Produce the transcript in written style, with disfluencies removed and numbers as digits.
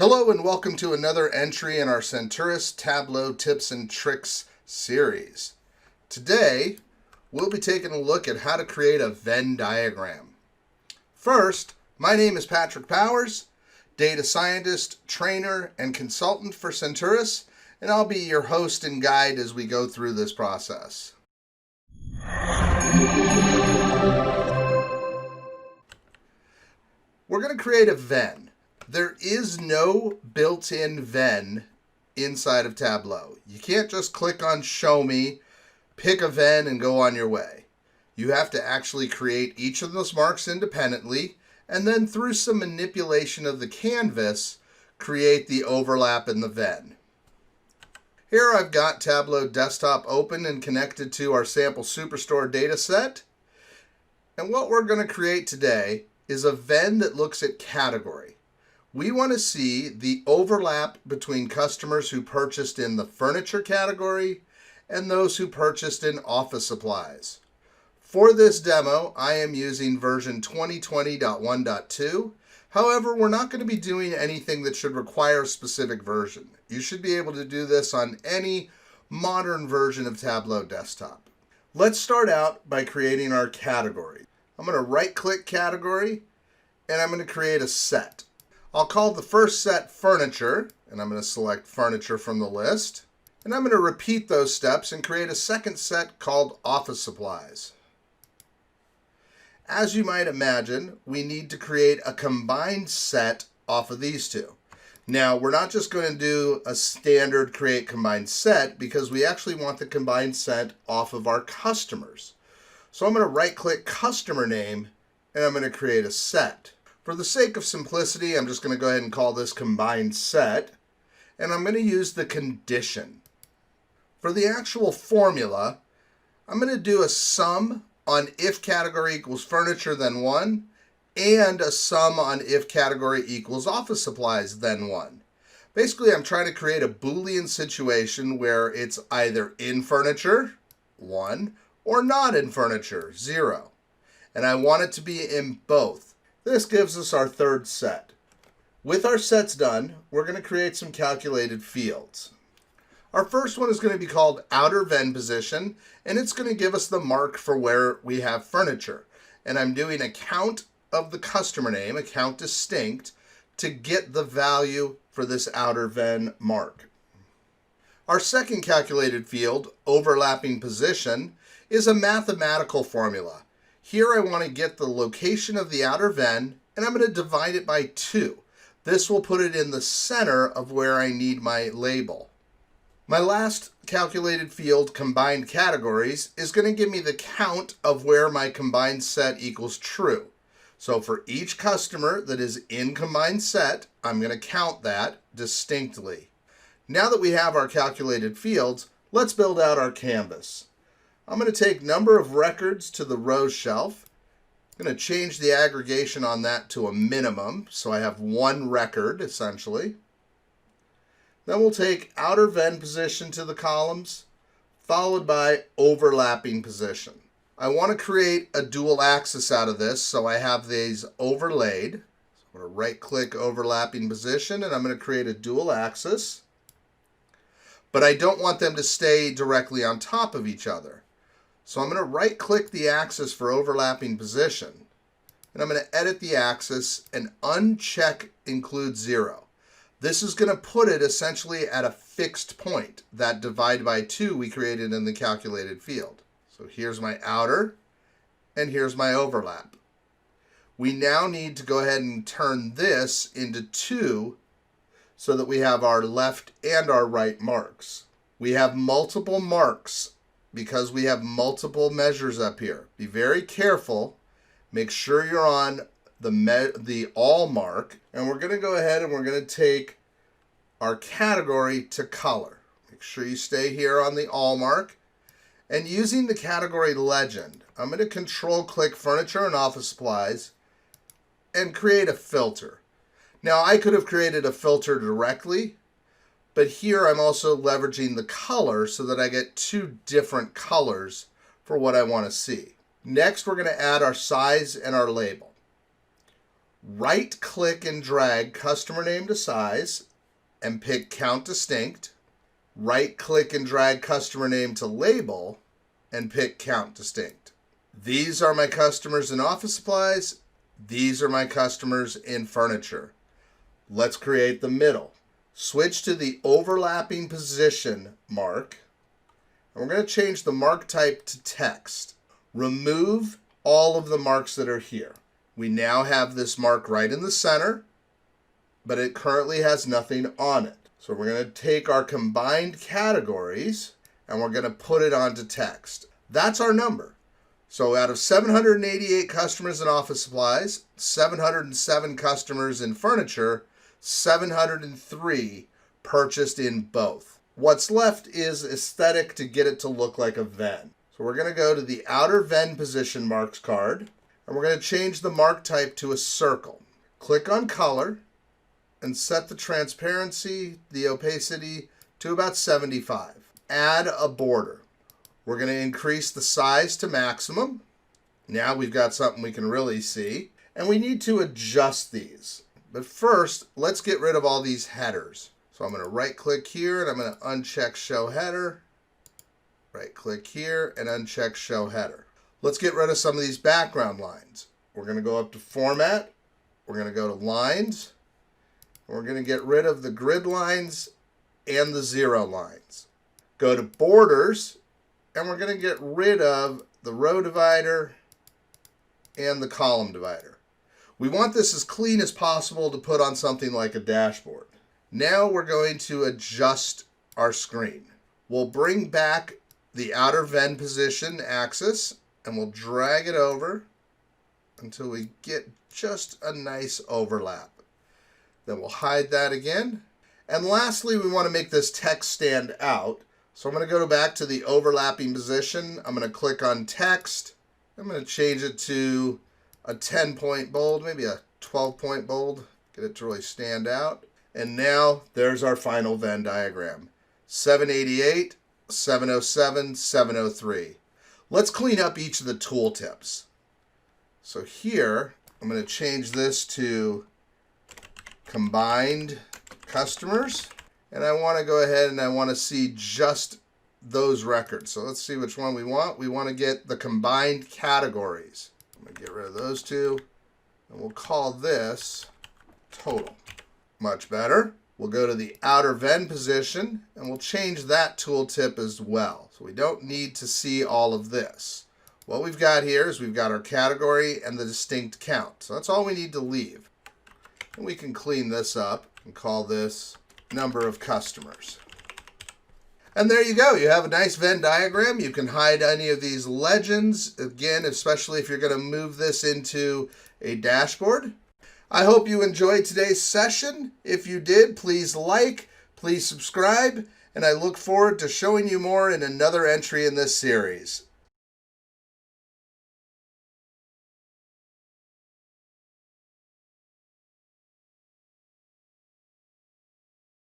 Hello and welcome to another entry in our Senturus Tableau Tips and Tricks series. Today, we'll be taking a look at how to create a Venn diagram. First, my name is Patrick Powers, data scientist, trainer, and consultant for Senturus, and I'll be your host and guide as we go through this process. We're going to create a Venn. There is no built-in Venn inside of Tableau. You can't just click on Show Me, pick a Venn, and go on your way. You have to actually create each of those marks independently, and then through some manipulation of the canvas, create the overlap in the Venn. Here I've got Tableau Desktop open and connected to our sample Superstore data set. And what we're going to create today is a Venn that looks at category. We want to see the overlap between customers who purchased in the furniture category and those who purchased in office supplies. For this demo, I am using version 2020.1.2. However, we're not going to be doing anything that should require a specific version. You should be able to do this on any modern version of Tableau Desktop. Let's start out by creating our category. I'm going to right-click category, and I'm going to create a set. I'll call the first set furniture, and I'm going to select furniture from the list. And I'm going to repeat those steps and create a second set called office supplies. As you might imagine, we need to create a combined set off of these two. Now, we're not just going to do a standard create combined set because we actually want the combined set off of our customers. So I'm going to right-click customer name, and I'm going to create a set. For the sake of simplicity, I'm just going to go ahead and call this combined set, and I'm going to use the condition. For the actual formula, I'm going to do a sum on if category equals furniture, then 1, and a sum on if category equals office supplies, then 1. Basically, I'm trying to create a Boolean situation where it's either in furniture, 1, or not in furniture, 0. And I want it to be in both. This gives us our third set. With our sets done, we're going to create some calculated fields. Our first one is going to be called outer Venn position, and it's going to give us the mark for where we have furniture. And I'm doing a count of the customer name, a count distinct, to get the value for this outer Venn mark. Our second calculated field, overlapping position, is a mathematical formula. Here I want to get the location of the outer Venn, and I'm going to divide it by 2. This will put it in the center of where I need my label. My last calculated field, combined categories, is going to give me the count of where my combined set equals true. So for each customer that is in combined set, I'm going to count that distinctly. Now that we have our calculated fields, let's build out our canvas. I'm going to take number of records to the rows shelf. I'm going to change the aggregation on that to a minimum, so I have one record, essentially. Then we'll take outer Venn position to the columns, followed by overlapping position. I want to create a dual axis out of this, so I have these overlaid. So I'm going to right-click overlapping position, and I'm going to create a dual axis. But I don't want them to stay directly on top of each other. So I'm going to right-click the axis for overlapping position, and I'm going to edit the axis and uncheck include 0. This is going to put it essentially at a fixed point, that divide by 2 we created in the calculated field. So here's my outer, and here's my overlap. We now need to go ahead and turn this into 2 so that we have our left and our right marks. We have multiple marks because we have multiple measures up here. Be very careful. Make sure you're on the all mark. And we're going to go ahead and we're going to take our category to color. Make sure you stay here on the all mark. And using the category legend, I'm going to control-click furniture and office supplies and create a filter. Now, I could have created a filter directly, but here I'm also leveraging the color so that I get 2 different colors for what I want to see. Next, we're going to add our size and our label. right click and drag customer name to size and pick count distinct. Right click and drag customer name to label and pick count distinct. These are my customers in office supplies. These are my customers in furniture. Let's create the middle. Switch to the overlapping position mark. And we're going to change the mark type to text. Remove all of the marks that are here. We now have this mark right in the center, but it currently has nothing on it. So we're going to take our combined categories and we're going to put it onto text. That's our number. So out of 788 customers in office supplies, 707 customers in furniture, 703 purchased in both. What's left is aesthetic to get it to look like a Venn. So we're going to go to the outer Venn position marks card, and we're going to change the mark type to a circle. Click on color and set the transparency, the opacity to about 75. Add a border. We're going to increase the size to maximum. Now we've got something we can really see, and we need to adjust these. But first, let's get rid of all these headers. So I'm going to right click here and I'm going to uncheck show header. Right click here and uncheck show header. Let's get rid of some of these background lines. We're going to go up to format. We're going to go to lines. And we're going to get rid of the grid lines and the zero lines. Go to borders and we're going to get rid of the row divider and the column divider. We want this as clean as possible to put on something like a dashboard. Now we're going to adjust our screen. We'll bring back the outer Venn position axis and we'll drag it over until we get just a nice overlap. Then we'll hide that again. And lastly, we want to make this text stand out. So I'm going to go back to the overlapping position. I'm going to click on text. I'm going to change it to a 10-point bold, maybe a 12-point bold. Get it to really stand out. And now there's our final Venn diagram. 788, 707, 703. Let's clean up each of the tooltips. So here, I'm going to change this to combined customers. And I want to go ahead and I want to see just those records. So let's see which one we want. We want to get the combined categories. I'm going to get rid of those two. And we'll call this total. Much better. We'll go to the outer Venn position and we'll change that tooltip as well. So we don't need to see all of this. What we've got here is we've got our category and the distinct count. So that's all we need to leave. And we can clean this up and call this number of customers. And there you go. You have a nice Venn diagram. You can hide any of these legends, again, especially if you're going to move this into a dashboard. I hope you enjoyed today's session. If you did, please like, please subscribe, and I look forward to showing you more in another entry in this series.